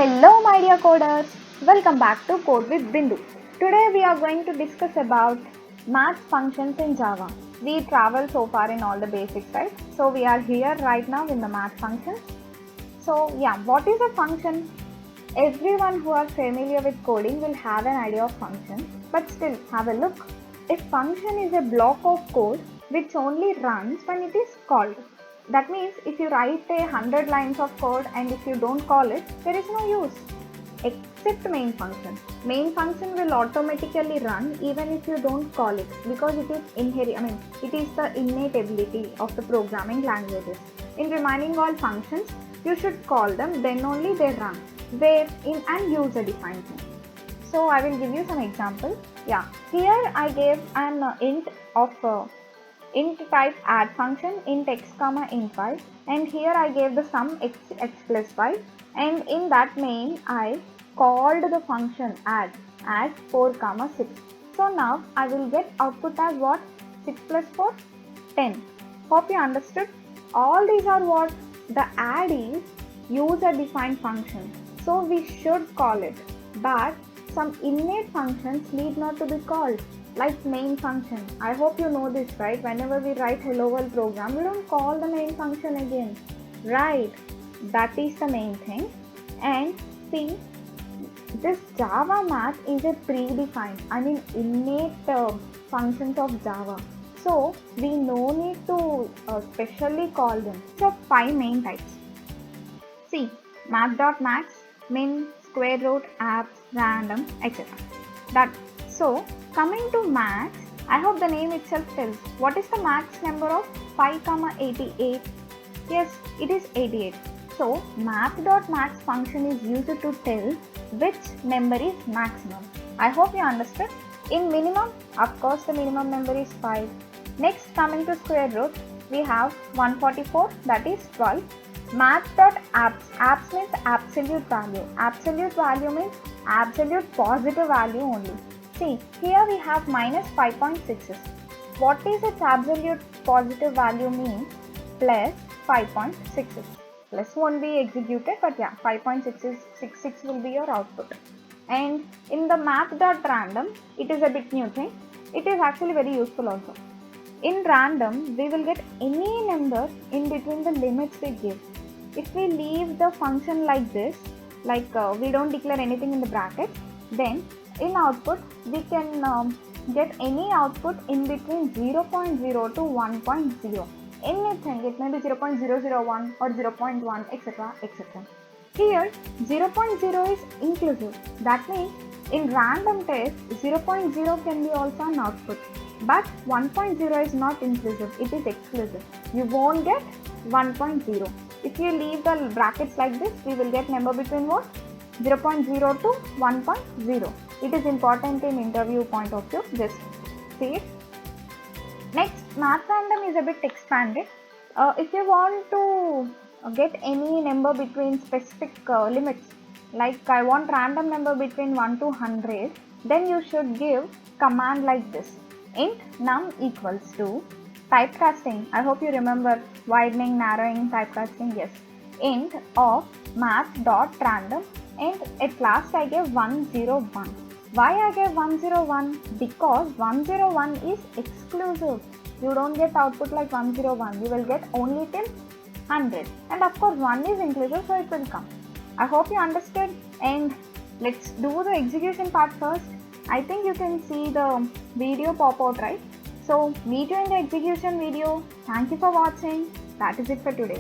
Hello my dear coders, welcome back to Code with Bindu. Today we are going to discuss about math functions in Java. We traveled so far in all the basics, right? So we are here right now in the math functions. So yeah, what is a function? Everyone who are familiar with coding will have an idea of function, but still have a look. A function is a block of code which only runs when it is called. That means if you write 100 lines of code and if you don't call it, there is no use. Except main function. Main function will automatically run even if you don't call it because it is it is the innate ability of the programming languages. In remaining all functions, you should call them, then only they run. Where in and user defined thing. So I will give you some examples. Yeah, here I gave an int of int type add function int x comma int y, and here I gave the sum x plus y, and in that main I called the function add 4 comma 6. So now I will get output as what? 6 plus 4 10. Hope you understood. All these are what? The add is user defined function, so we should call it, but some innate functions need not to be called, like main function. I hope you know this, right? Whenever we write hello world program, we don't call the main function again, right? That is the main thing. And see, this Java math is a predefined, innate functions of Java. So we no need to specially call them. So 5 main types. See, math.max, min, square root, abs, random, etc. So coming to max, I hope the name itself tells. What is the max number of 5,88? Yes, it is 88. So math.max function is used to tell which number is maximum. I hope you understood. In minimum, of course the minimum number is 5. Next, coming to square root, we have 144, that is 12. Math.abs, abs means absolute value. Absolute value means absolute positive value only. See, here we have minus 5.6. What is its absolute positive value means? Plus 5.6. Plus won't be executed, but yeah, 5.66 will be your output. And in the math.random, it is a bit new thing. It is actually very useful also. In random, we will get any number in between the limits we give. If we leave the function like this, like we don't declare anything in the bracket, then in output we can get any output in between 0.0 to 1.0. Anything, it may be 0.001 or 0.1, etc. etc. Here 0.0 is inclusive. That means in random test 0.0 can be also an output. But 1.0 is not inclusive, it is exclusive. You won't get 1.0. If you leave the brackets like this, we will get number between what? 0.0 to 1.0. It is important in interview point of view, just see it. Next, math random is a bit expanded. If you want to get any number between specific limits, like I want random number between 1 to 100, then you should give command like this. Int num equals to typecasting. I hope you remember widening, narrowing, typecasting. Yes. Int of math.random, and at last I gave 101. Why I gave 101? Because 101 is exclusive. You don't get output like 101. You will get only till 100. And of course 1 is inclusive, so it will come. I hope you understood. And let's do the execution part first. I think you can see the video pop out, right? So meet you in the execution video. Thank you for watching. That is it for today.